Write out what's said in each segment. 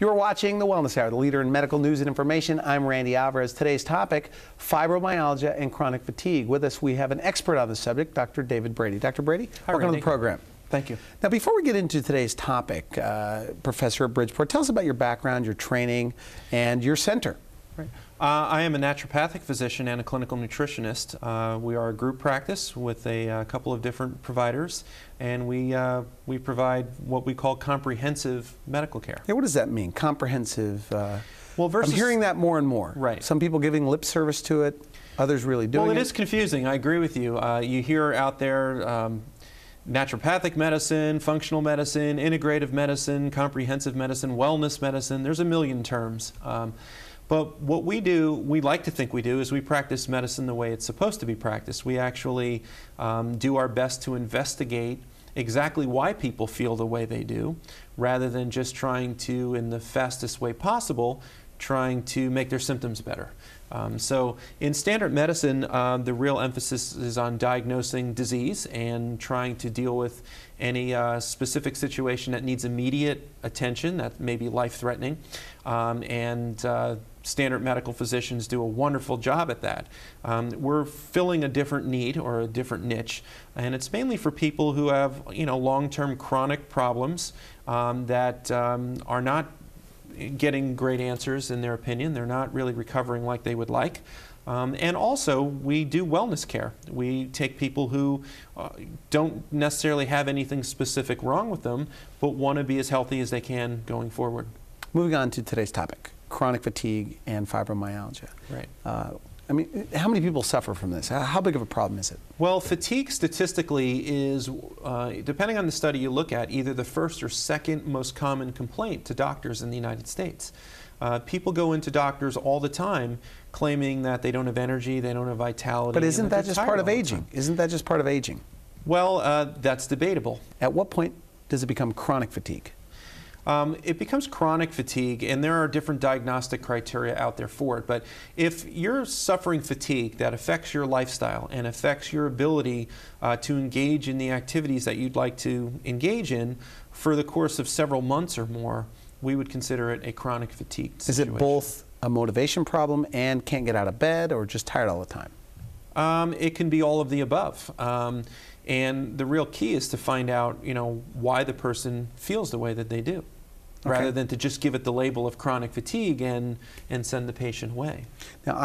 You're watching The Wellness Hour, the leader in medical news and information. I'm Randy Alvarez. Today's topic, fibromyalgia and chronic fatigue. With us, we have an expert on the subject, Dr. David Brady. Dr. Brady, welcome to the program. Thank you. Now, before we get into today's topic, Professor at Bridgeport, tell us about your background, your training, and your center. Right. I am a naturopathic physician and a clinical nutritionist. We are a group practice with a couple of different providers, and we provide what we call comprehensive medical care. Yeah, what does that mean, comprehensive? Well, versus, I'm hearing that more and more. Right. Some people giving lip service to it, others really doing it. Well, it is confusing. I agree with you. You hear out there naturopathic medicine, functional medicine, integrative medicine, comprehensive medicine, wellness medicine. There's a million terms. But what we do, we like to think we do, is we practice medicine the way it's supposed to be practiced. We actually do our best to investigate exactly why people feel the way they do, rather than just trying to, in the fastest way possible, trying to make their symptoms better. So in standard medicine, the real emphasis is on diagnosing disease and trying to deal with any specific situation that needs immediate attention, that may be life-threatening. Standard medical physicians do a wonderful job at that. We're filling a different need or a different niche, and it's mainly for people who have, long-term chronic problems that are not getting great answers in their opinion. They're not really recovering like they would like. And also, we do wellness care. We take people who don't necessarily have anything specific wrong with them, but want to be as healthy as they can going forward. Moving on to today's topic, chronic fatigue and fibromyalgia. Right. I mean, how many people suffer from this? How big of a problem is it? Well, fatigue statistically is, depending on the study you look at, either the first or second most common complaint to doctors in the United States. People go into doctors all the time claiming that they don't have energy, they don't have vitality. But isn't that just part of aging? Isn't that just part of aging? Well, that's debatable. At what point does it become chronic fatigue? It becomes chronic fatigue, and there are different diagnostic criteria out there for it. But if you're suffering fatigue that affects your lifestyle and affects your ability to engage in the activities that you'd like to engage in for the course of several months or more, we would consider it a chronic fatigue situation. Is it both a motivation problem and can't get out of bed, or just tired all the time? It can be all of the above. And the real key is to find out, why the person feels the way that they do, rather than to just give it the label of chronic fatigue and send the patient away. Now,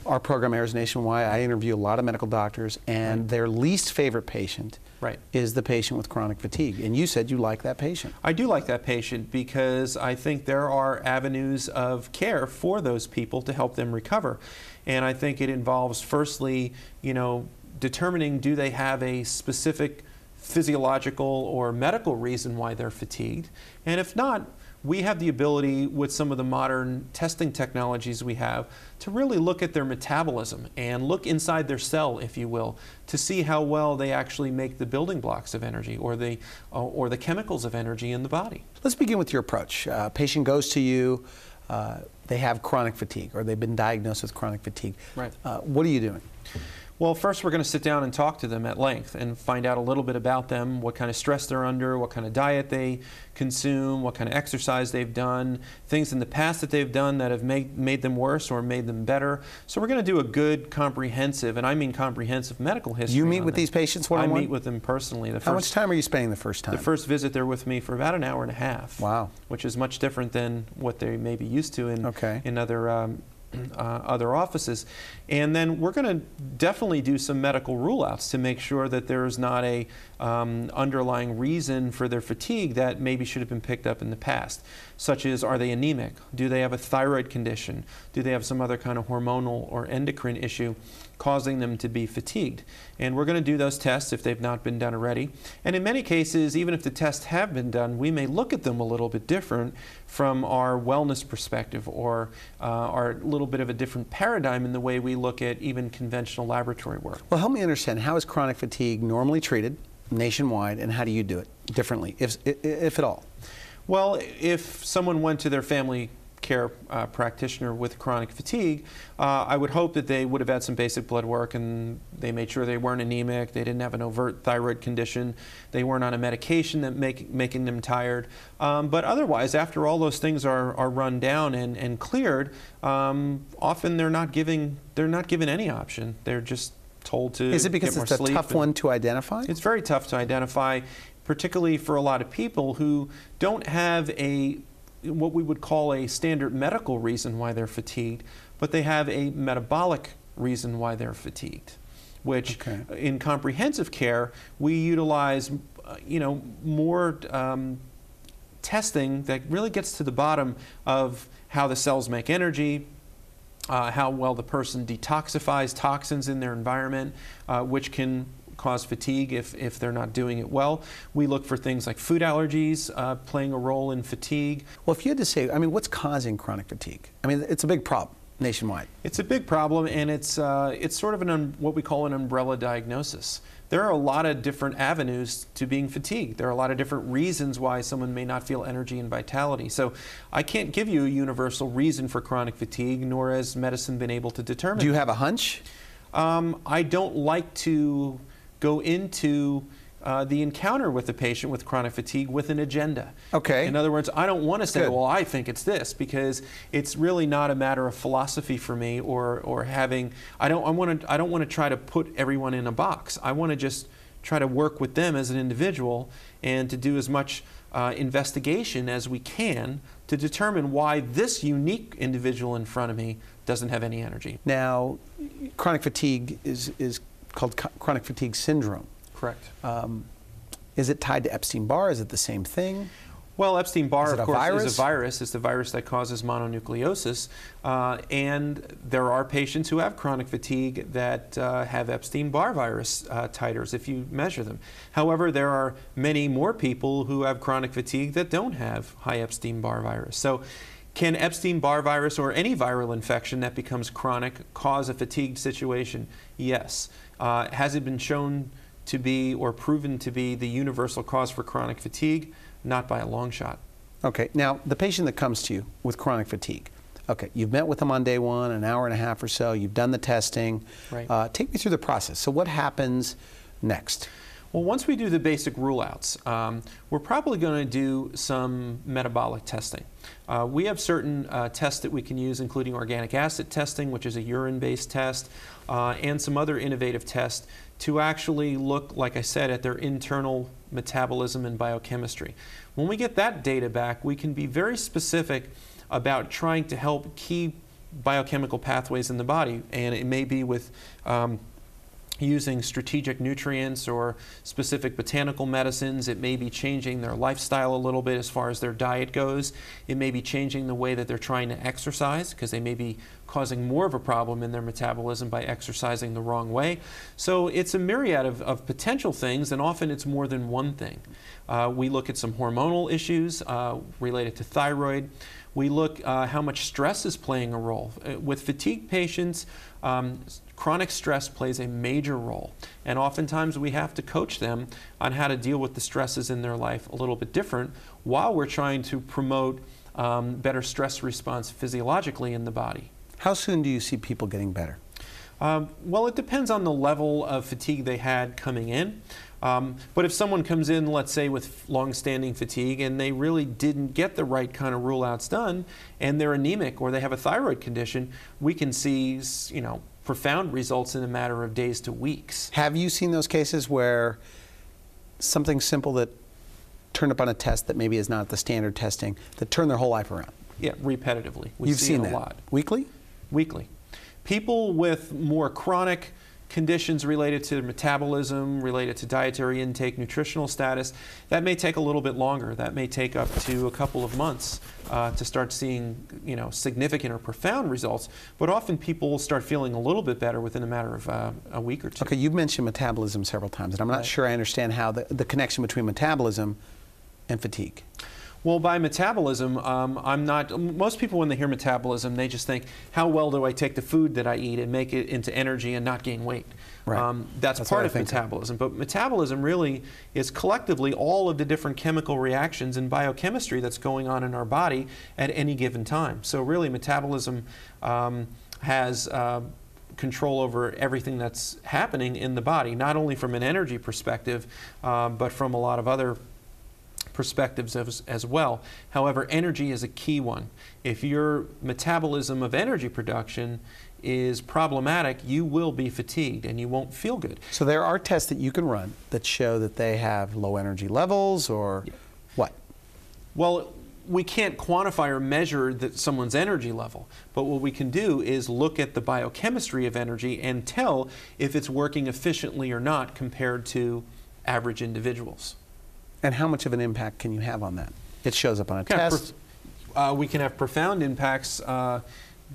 our program airs nationwide. I interview a lot of medical doctors, and their least favorite patient is the patient with chronic fatigue. And you said you like that patient. I do like that patient because I think there are avenues of care for those people to help them recover. And I think it involves, firstly, determining, do they have a specific physiological or medical reason why they're fatigued? And if not, we have the ability with some of the modern testing technologies we have to really look at their metabolism and look inside their cell, if you will, to see how well they actually make the building blocks of energy or the chemicals of energy in the body. Let's begin with your approach. A patient goes to you, they have chronic fatigue, or they've been diagnosed with chronic fatigue. Right. What are you doing? Well, first we're going to sit down and talk to them at length and find out a little bit about them, what kind of stress they're under, what kind of diet they consume, what kind of exercise they've done, things in the past that they've done that have made them worse or made them better. So we're going to do a good comprehensive, and I mean comprehensive, medical history. You meet with these patients one-on-one? I meet with them personally. How much time are you spending the first time? The first visit they're with me for about an hour and a half. Wow. Which is much different than what they may be used to in other offices. And then we're going to definitely do some medical rule-outs to make sure that there is not a underlying reason for their fatigue that maybe should have been picked up in the past, such as, are they anemic? Do they have a thyroid condition? Do they have some other kind of hormonal or endocrine issue causing them to be fatigued? And we're going to do those tests if they've not been done already. And in many cases, even if the tests have been done, we may look at them a little bit different from our wellness perspective, or our little bit of a different paradigm in the way we look at even conventional laboratory work. Well, help me understand, how is chronic fatigue normally treated nationwide, and how do you do it differently, if at all? Well, if someone went to their family healthcare practitioner with chronic fatigue, I would hope that they would have had some basic blood work and they made sure they weren't anemic, they didn't have an overt thyroid condition, they weren't on a medication that making them tired. But otherwise, after all those things are run down and cleared, often they're not given any option. They're just told to Is it because get it's more a sleep. tough one to identify? It's very tough to identify, particularly for a lot of people who don't have what we would call a standard medical reason why they're fatigued, but they have a metabolic reason why they're fatigued, which in comprehensive care we utilize more testing that really gets to the bottom of how the cells make energy, how well the person detoxifies toxins in their environment, which can cause fatigue if they're not doing it well. We look for things like food allergies playing a role in fatigue. Well, if you had to say, I mean, what's causing chronic fatigue? I mean, it's a big problem nationwide. It's a big problem, and it's sort of what we call an umbrella diagnosis. There are a lot of different avenues to being fatigued. There are a lot of different reasons why someone may not feel energy and vitality. So I can't give you a universal reason for chronic fatigue, nor has medicine been able to determine. Do you have a hunch? I don't like to go into the encounter with the patient with chronic fatigue with an agenda. Okay. In other words, I don't want to say, well, I think it's this, because it's really not a matter of philosophy for me or having. I don't want to try to put everyone in a box. I want to just try to work with them as an individual and to do as much investigation as we can to determine why this unique individual in front of me doesn't have any energy. Now, chronic fatigue is called chronic fatigue syndrome. Correct. Is it tied to Epstein-Barr? Is it the same thing? Well, Epstein-Barr, of course, is a virus. It's the virus that causes mononucleosis. And there are patients who have chronic fatigue that have Epstein-Barr virus titers if you measure them. However, there are many more people who have chronic fatigue that don't have high Epstein-Barr virus. So can Epstein-Barr virus or any viral infection that becomes chronic cause a fatigued situation? Yes. Has it been shown to be or proven to be the universal cause for chronic fatigue? Not by a long shot. Okay. Now, the patient that comes to you with chronic fatigue, okay, you've met with them on day one, an hour and a half or so, you've done the testing. Right. Take me through the process. So what happens next? Well, once we do the basic rule-outs, we're probably going to do some metabolic testing. We have certain tests that we can use, including organic acid testing, which is a urine-based test, and some other innovative tests to actually look, like I said, at their internal metabolism and biochemistry. When we get that data back, we can be very specific about trying to help key biochemical pathways in the body, and it may be with using strategic nutrients or specific botanical medicines. It may be changing their lifestyle a little bit as far as their diet goes. It may be changing the way that they're trying to exercise, because they may be causing more of a problem in their metabolism by exercising the wrong way. So it's a myriad of potential things, and often it's more than one thing. We look at some hormonal issues related to thyroid. We look how much stress is playing a role. With fatigue patients, chronic stress plays a major role, and oftentimes we have to coach them on how to deal with the stresses in their life a little bit different while we're trying to promote better stress response physiologically in the body. How soon do you see people getting better? Well, it depends on the level of fatigue they had coming in. But if someone comes in, let's say, with long-standing fatigue and they really didn't get the right kind of rule-outs done, and they're anemic or they have a thyroid condition, we can see, profound results in a matter of days to weeks. Have you seen those cases where something simple that turned up on a test that maybe is not the standard testing that turned their whole life around? Yeah, repetitively. You've seen that a lot. Weekly? Weekly. People with more chronic conditions related to metabolism, related to dietary intake, nutritional status, that may take a little bit longer. That may take up to a couple of months to start seeing, significant or profound results. But often people will start feeling a little bit better within a matter of a week or two. Okay, you've mentioned metabolism several times, and I'm not sure I understand how the connection between metabolism and fatigue. Well, by metabolism, most people when they hear metabolism, they just think, how well do I take the food that I eat and make it into energy and not gain weight? Right. That's part of metabolism. But metabolism really is collectively all of the different chemical reactions and biochemistry that's going on in our body at any given time. So really metabolism has control over everything that's happening in the body, not only from an energy perspective, but from a lot of other perspectives as well. However, energy is a key one. If your metabolism of energy production is problematic, you will be fatigued and you won't feel good. So there are tests that you can run that show that they have low energy levels, or what? Well, we can't quantify or measure someone's energy level, but what we can do is look at the biochemistry of energy and tell if it's working efficiently or not compared to average individuals. And how much of an impact can you have on that? It shows up on a test. We can have profound impacts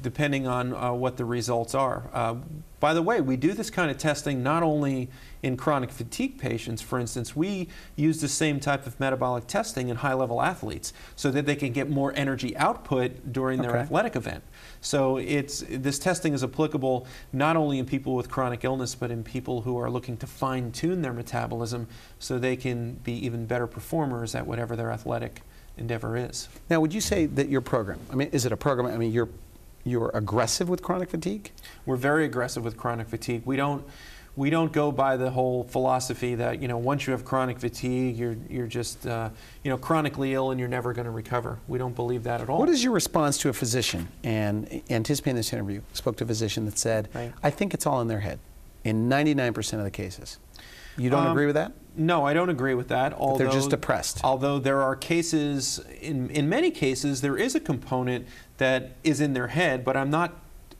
depending on what the results are. By the way, we do this kind of testing not only in chronic fatigue patients. For instance, we use the same type of metabolic testing in high-level athletes so that they can get more energy output during their athletic event. So this testing is applicable not only in people with chronic illness, but in people who are looking to fine-tune their metabolism so they can be even better performers at whatever their athletic endeavor is. Now, would you say that your program, I mean, is it a program, I mean, you're aggressive with chronic fatigue? We're very aggressive with chronic fatigue. We don't go by the whole philosophy that, you know, once you have chronic fatigue, you're just, you know, chronically ill and you're never going to recover. We don't believe that at all. What is your response to a physician, and anticipating this interview, spoke to a physician that said, I think it's all in their head in 99% of the cases. You don't agree with that? No, I don't agree with that. Although they're just depressed. Although there are cases, in many cases, there is a component that is in their head, but I'm not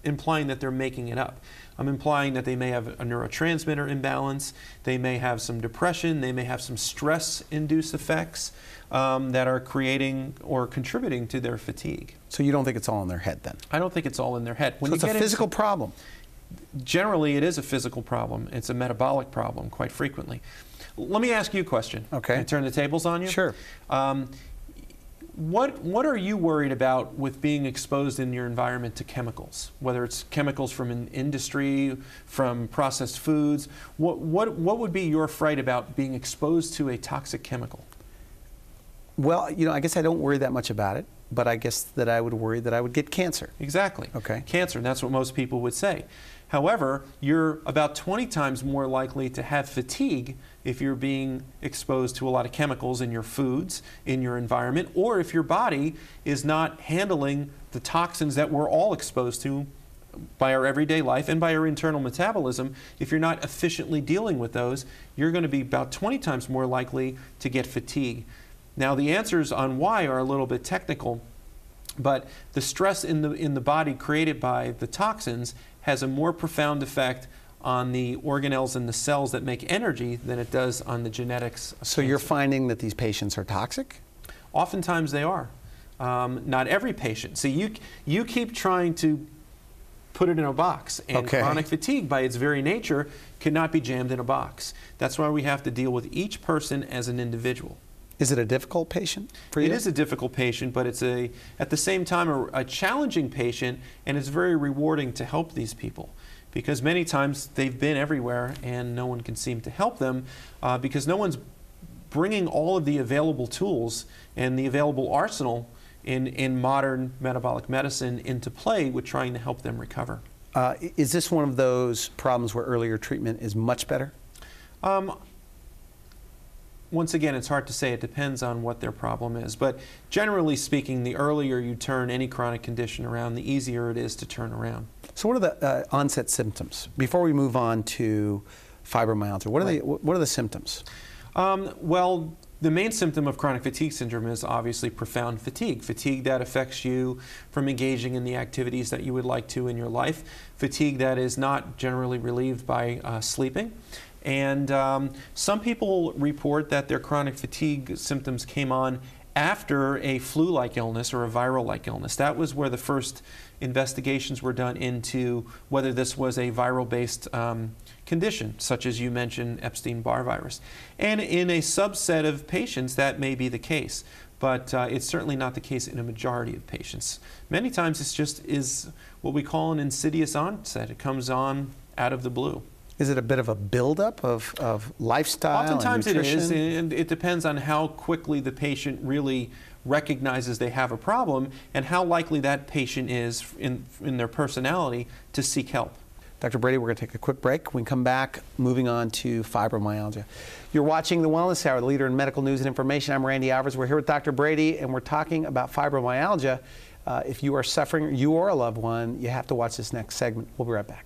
implying that they're making it up. I'm implying that they may have a neurotransmitter imbalance, they may have some depression, they may have some stress-induced effects that are creating or contributing to their fatigue. So you don't think it's all in their head then? I don't think it's all in their head. So it's a physical problem? Generally, it is a physical problem. It's a metabolic problem quite frequently. Let me ask you a question. Okay. Can I turn the tables on you? Sure. What are you worried about with being exposed in your environment to chemicals? Whether it's chemicals from an industry, from processed foods, what would be your fright about being exposed to a toxic chemical? Well, you know, I guess I don't worry that much about it, but I guess that I would worry that I would get cancer. Exactly. Okay. Cancer, and that's what most people would say. However, you're about 20 times more likely to have fatigue if you're being exposed to a lot of chemicals in your foods, in your environment, or if your body is not handling the toxins that we're all exposed to by our everyday life and by our internal metabolism. If you're not efficiently dealing with those, you're going to be about 20 times more likely to get fatigue. Now, the answers on why are a little bit technical, but the stress in the body created by the toxins has a more profound effect on the organelles and the cells that make energy than it does on the genetics. So you're finding that these patients are toxic? Oftentimes they are. Not every patient. So you keep trying to put it in a box, and chronic fatigue by its very nature cannot be jammed in a box. That's why we have to deal with each person as an individual. Is it a difficult patient for you? It is a difficult patient, but it's at the same time a challenging patient, and it's very rewarding to help these people, because many times they've been everywhere and no one can seem to help them because no one's bringing all of the available tools and the available arsenal in modern metabolic medicine into play with trying to help them recover. Is this one of those problems where earlier treatment is much better? Once again, it's hard to say. It depends on what their problem is. But generally speaking, the earlier you turn any chronic condition around, the easier it is to turn around. So what are the onset symptoms? Before we move on to fibromyalgia, what are the symptoms? Well, the main symptom of chronic fatigue syndrome is obviously profound fatigue. Fatigue that affects you from engaging in the activities that you would like to in your life. Fatigue that is not generally relieved by sleeping. And some people report that their chronic fatigue symptoms came on after a flu-like illness or a viral-like illness. That was where the first investigations were done into whether this was a viral-based condition, such as you mentioned, Epstein-Barr virus. And in a subset of patients, that may be the case. but it's certainly not the case in a majority of patients. Many times it's just is what we call an insidious onset. It comes on out of the blue. Is it a bit of a buildup of lifestyle Oftentimes and nutrition? it is, and it depends on how quickly the patient really recognizes they have a problem and how likely that patient is in their personality to seek help. Dr. Brady, we're going to take a quick break. When we come back, moving on to fibromyalgia. You're watching The Wellness Hour, the leader in medical news and information. I'm Randy Alvarez. We're here with Dr. Brady, and we're talking about fibromyalgia. If you are suffering, you or a loved one, you have to watch this next segment. We'll be right back.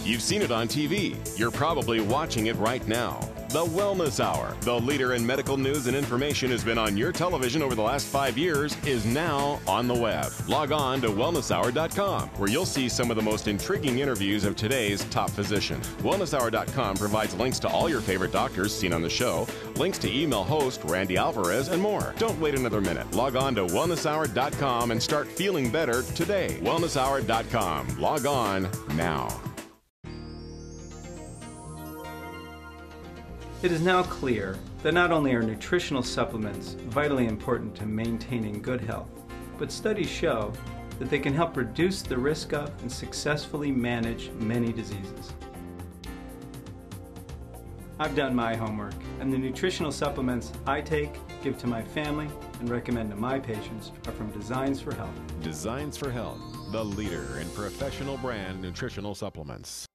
You've seen it on TV. You're probably watching it right now. The Wellness Hour, the leader in medical news and information, has been on your television over the last 5 years, is now on the web. Log on to wellnesshour.com, where you'll see some of the most intriguing interviews of today's top physicians. Wellnesshour.com provides links to all your favorite doctors seen on the show, links to email host Randy Alvarez, and more. Don't wait another minute. Log on to wellnesshour.com and start feeling better today. Wellnesshour.com. Log on now. It is now clear that not only are nutritional supplements vitally important to maintaining good health, but studies show that they can help reduce the risk of and successfully manage many diseases. I've done my homework, and the nutritional supplements I take, give to my family, and recommend to my patients are from Designs for Health. Designs for Health, the leader in professional brand nutritional supplements.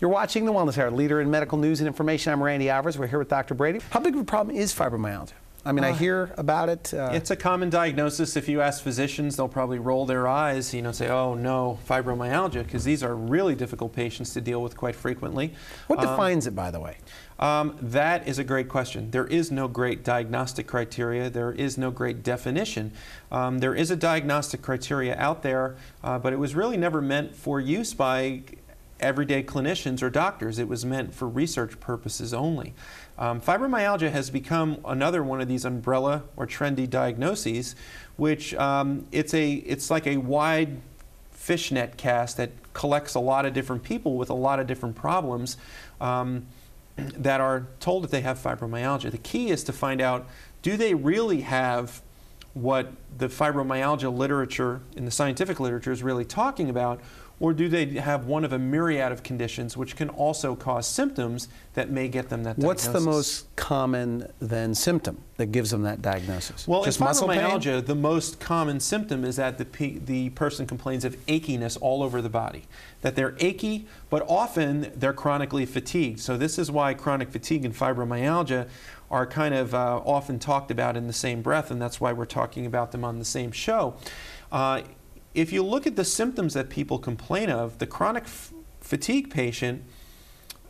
You're watching The Wellness Hour, leader in medical news and information. I'm Randy Alvarez. We're here with Dr. Brady. How big of a problem is fibromyalgia? I mean, I hear about it. It's a common diagnosis. If you ask physicians, they'll probably roll their eyes, say, oh no, fibromyalgia, because these are really difficult patients to deal with quite frequently. What defines it, by the way? That is a great question. There is no great diagnostic criteria. There is no great definition. There is a diagnostic criteria out there, but it was really never meant for use by everyday clinicians or doctors. It was meant for research purposes only. Fibromyalgia has become another one of these umbrella or trendy diagnoses, which it's like a wide fishnet cast that collects a lot of different people with a lot of different problems that are told that they have fibromyalgia. The key is to find out, do they really have what the fibromyalgia literature in the scientific literature is really talking about, or do they have one of a myriad of conditions which can also cause symptoms that may get them that diagnosis? What's the most common, then, symptom that gives them that diagnosis? Well, just in muscle pain? fibromyalgia, the most common symptom is that the person complains of achiness all over the body, that they're achy, but often they're chronically fatigued. So this is why chronic fatigue and fibromyalgia are kind of often talked about in the same breath, and that's why we're talking about them on the same show. If you look at the symptoms that people complain of, the chronic fatigue patient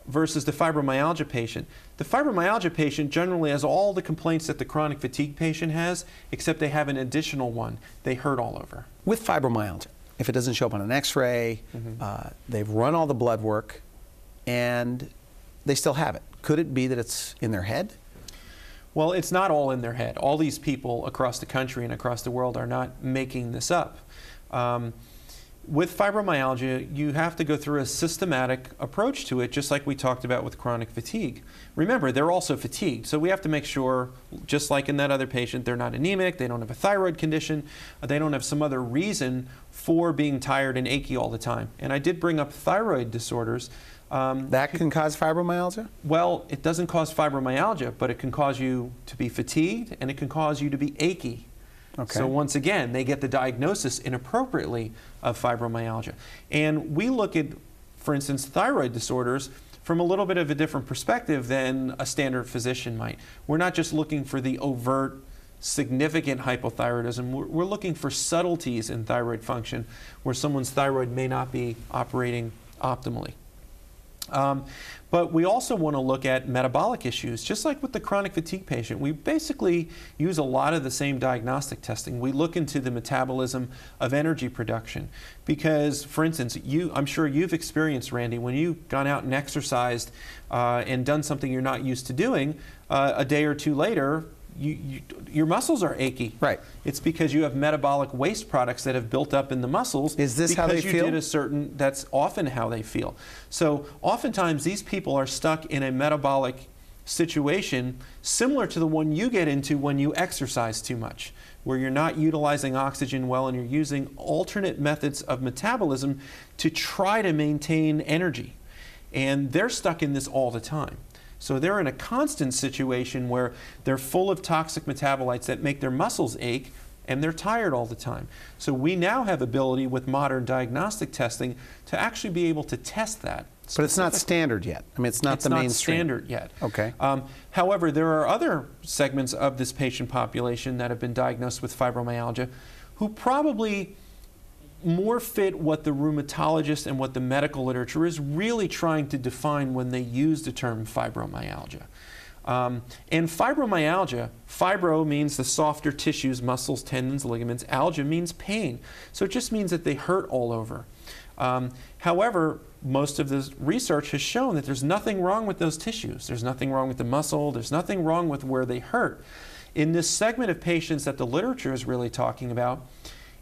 versus the fibromyalgia patient, the fibromyalgia patient generally has all the complaints that the chronic fatigue patient has, except they have an additional one. They hurt all over. With fibromyalgia, if it doesn't show up on an x-ray, they've run all the blood work, and they still have it. Could it be that it's in their head? Well, it's not all in their head. All these people across the country and across the world are not making this up. With fibromyalgia, you have to go through a systematic approach to it, just like we talked about with chronic fatigue. Remember, they're also fatigued, so we have to make sure, just like in that other patient, they're not anemic, they don't have a thyroid condition, they don't have some other reason for being tired and achy all the time. And I did bring up thyroid disorders. That can cause fibromyalgia? Well, it doesn't cause fibromyalgia, but it can cause you to be fatigued and it can cause you to be achy. Okay. So once again, they get the diagnosis inappropriately of fibromyalgia. And we look at, for instance, thyroid disorders from a little bit of a different perspective than a standard physician might. We're not just looking for the overt, significant hypothyroidism. We're looking for subtleties in thyroid function where someone's thyroid may not be operating optimally. But we also want to look at metabolic issues. Just like with the chronic fatigue patient, we basically use a lot of the same diagnostic testing. We look into the metabolism of energy production because, for instance, I'm sure you've experienced, Randy, when you've gone out and exercised and done something you're not used to doing, a day or two later, your muscles are achy. Right. It's because you have metabolic waste products that have built up in the muscles. Is this how they feel? Because you did a certain, that's often how they feel. So oftentimes these people are stuck in a metabolic situation similar to the one you get into when you exercise too much, where you're not utilizing oxygen well and you're using alternate methods of metabolism to try to maintain energy. And they're stuck in this all the time. So they're in a constant situation where they're full of toxic metabolites that make their muscles ache, and they're tired all the time. So we now have ability with modern diagnostic testing to actually be able to test that. But it's not standard yet. I mean, it's not the mainstream. It's not standard yet. Okay. However, there are other segments of this patient population that have been diagnosed with fibromyalgia who probably more fit what the rheumatologist and what the medical literature is really trying to define when they use the term fibromyalgia. And fibromyalgia, fibro means the softer tissues, muscles, tendons, ligaments. Algia means pain. So it just means that they hurt all over. However, most of the research has shown that there's nothing wrong with those tissues. There's nothing wrong with the muscle. There's nothing wrong with where they hurt. In this segment of patients that the literature is really talking about,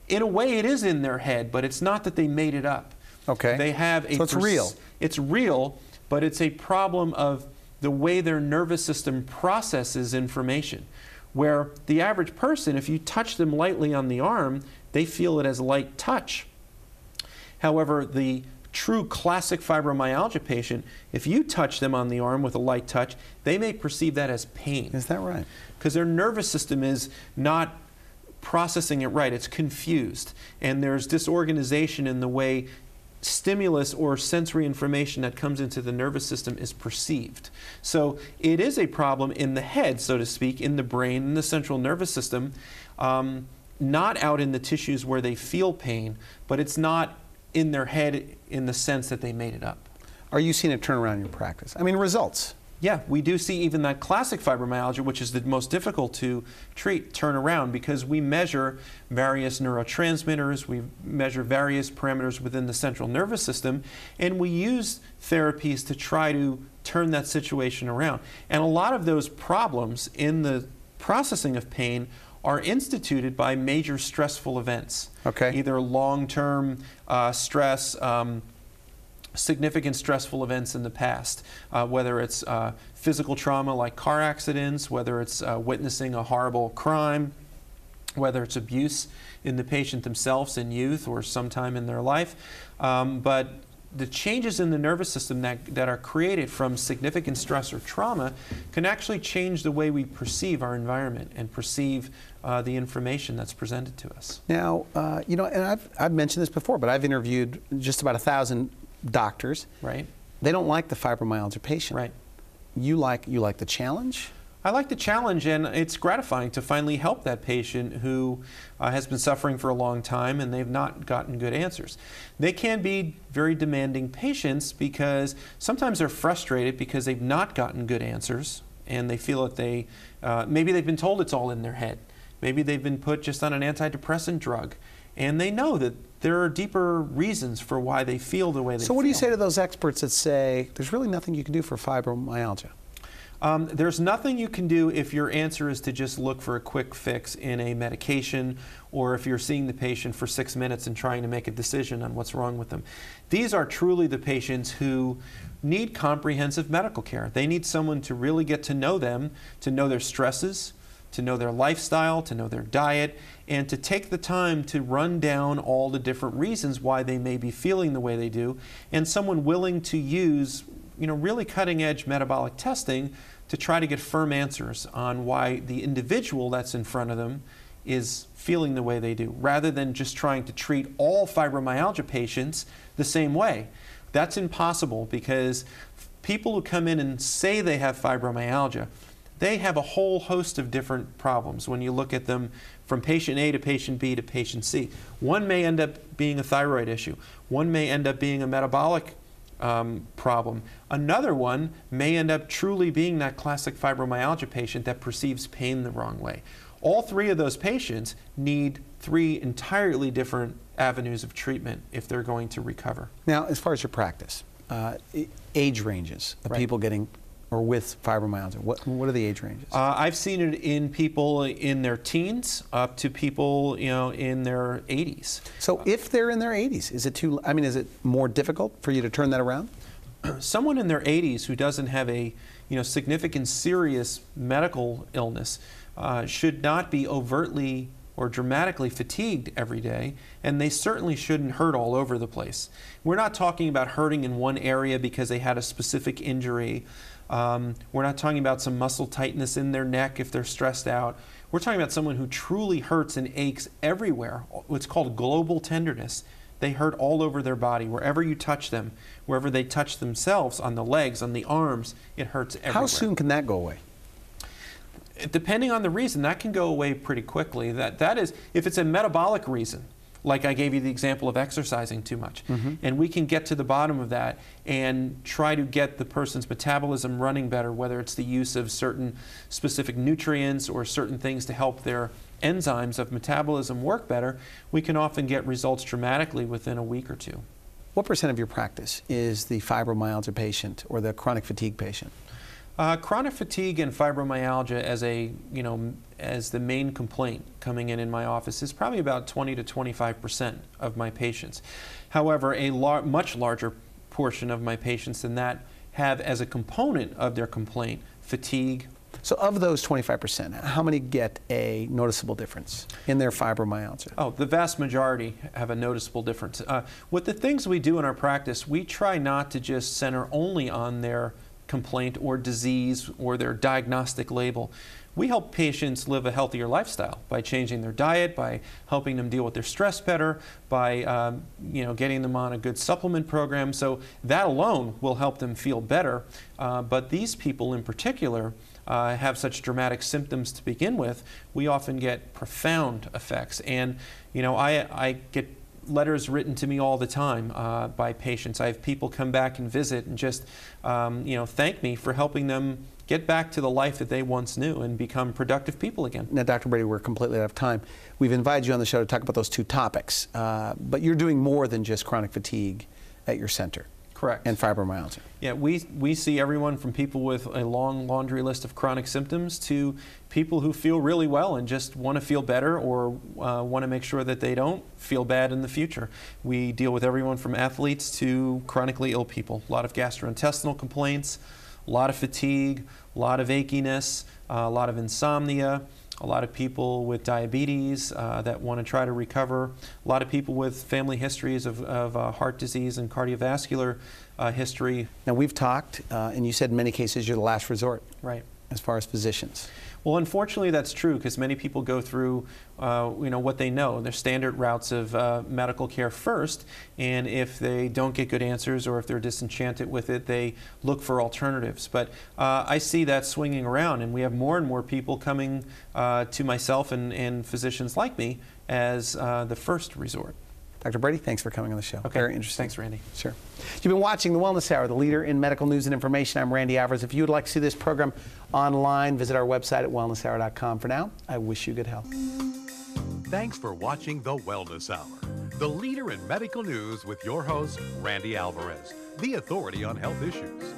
in a way it is in their head, but it's not that they made it up. Okay. They have a so it's real. It's real, but it's a problem of the way their nervous system processes information. Where the average person, if you touch them lightly on the arm, they feel it as light touch. However, the true classic fibromyalgia patient, if you touch them on the arm with a light touch, they may perceive that as pain. Is that right? Because their nervous system is not processing it right. It's confused. And there's disorganization in the way stimulus or sensory information that comes into the nervous system is perceived. So it is a problem in the head, so to speak, in the brain, in the central nervous system, not out in the tissues where they feel pain, but it's not in their head in the sense that they made it up. Are you seeing a turnaround in your practice? I mean, results. Yeah, we do see even that classic fibromyalgia, which is the most difficult to treat, turn around because we measure various neurotransmitters, we measure various parameters within the central nervous system, and we use therapies to try to turn that situation around. And a lot of those problems in the processing of pain are instituted by major stressful events. Okay. Either long-term stress, significant stressful events in the past, whether it's physical trauma like car accidents, whether it's witnessing a horrible crime, whether it's abuse in the patient themselves in youth or sometime in their life. But the changes in the nervous system that are created from significant stress or trauma can actually change the way we perceive our environment and perceive the information that's presented to us. Now, you know, and I've mentioned this before, but I've interviewed just about 1,000 doctors. Right. They don't like the fibromyalgia patient. Right. You like the challenge? I like the challenge, and it's gratifying to finally help that patient who has been suffering for a long time and they've not gotten good answers. They can be very demanding patients because sometimes they're frustrated because they've not gotten good answers and they feel that they, maybe they've been told it's all in their head. Maybe they've been put just on an antidepressant drug and they know that there are deeper reasons for why they feel the way they feel. So what do you say to those experts that say there's really nothing you can do for fibromyalgia? There's nothing you can do if your answer is to just look for a quick fix in a medication or if you're seeing the patient for 6 minutes and trying to make a decision on what's wrong with them. These are truly the patients who need comprehensive medical care. They need someone to really get to know them, to know their stresses, to know their lifestyle, to know their diet, and to take the time to run down all the different reasons why they may be feeling the way they do, and someone willing to use, you know, really cutting-edge metabolic testing to try to get firm answers on why the individual that's in front of them is feeling the way they do, rather than just trying to treat all fibromyalgia patients the same way. That's impossible because people who come in and say they have fibromyalgia, they have a whole host of different problems when you look at them from patient A to patient B to patient C. One may end up being a thyroid issue. One may end up being a metabolic problem. Another one may end up truly being that classic fibromyalgia patient that perceives pain the wrong way. All three of those patients need three entirely different avenues of treatment if they're going to recover. Now, as far as your practice, age ranges of Right. people getting or with fibromyalgia? What are the age ranges? I've seen it in people in their teens up to people, in their 80s. So if they're in their 80s, is it more difficult for you to turn that around? Someone in their 80s who doesn't have a significant serious medical illness should not be overtly or dramatically fatigued every day, and they certainly shouldn't hurt all over the place. We're not talking about hurting in one area because they had a specific injury. We're not talking about some muscle tightness in their neck if they're stressed out. We're talking about someone who truly hurts and aches everywhere. What's called global tenderness. They hurt all over their body. Wherever you touch them, wherever they touch themselves, on the legs, on the arms, it hurts everywhere. How soon can that go away? Depending on the reason, that can go away pretty quickly. That is, if it's a metabolic reason, like I gave you the example of exercising too much, and we can get to the bottom of that and try to get the person's metabolism running better, whether it's the use of certain specific nutrients or certain things to help their enzymes of metabolism work better, we can often get results dramatically within a week or two. What % of your practice is the fibromyalgia patient or the chronic fatigue patient? Chronic fatigue and fibromyalgia as the main complaint coming in my office is probably about 20 to 25% of my patients. However, a much larger portion of my patients than that have as a component of their complaint fatigue. So of those 25%, how many get a noticeable difference in their fibromyalgia? Oh, the vast majority have a noticeable difference. With the things we do in our practice, we try not to just center only on their complaint or disease or their diagnostic label. We help patients live a healthier lifestyle by changing their diet, by helping them deal with their stress better, by getting them on a good supplement program. So that alone will help them feel better. But these people in particular have such dramatic symptoms to begin with. We often get profound effects. And I get letters written to me all the time by patients. I have people come back and visit and just thank me for helping them get back to the life that they once knew and become productive people again. Now, Dr. Brady, we're completely out of time. We've invited you on the show to talk about those two topics, but you're doing more than just chronic fatigue at your center. Correct. And fibromyalgia. Yeah, we see everyone from people with a long laundry list of chronic symptoms to people who feel really well and just want to feel better or want to make sure that they don't feel bad in the future. We deal with everyone from athletes to chronically ill people. A lot of gastrointestinal complaints, a lot of fatigue, a lot of achiness, a lot of insomnia, a lot of people with diabetes that want to try to recover, a lot of people with family histories of heart disease and cardiovascular history. Now, we've talked, and you said in many cases you're the last resort. Right. As far as physicians. Well, unfortunately, that's true because many people go through, what they know, their standard routes of medical care first, and if they don't get good answers or if they're disenchanted with it, they look for alternatives. But I see that swinging around, and we have more and more people coming to myself and physicians like me as the first resort. Dr. Brady, thanks for coming on the show. Okay. Very interesting. Thanks, Randy. Sure. You've been watching The Wellness Hour, the leader in medical news and information. I'm Randy Alvarez. If you would like to see this program online, visit our website at wellnesshour.com. For now, I wish you good health. Thanks for watching The Wellness Hour, the leader in medical news with your host, Randy Alvarez, the authority on health issues.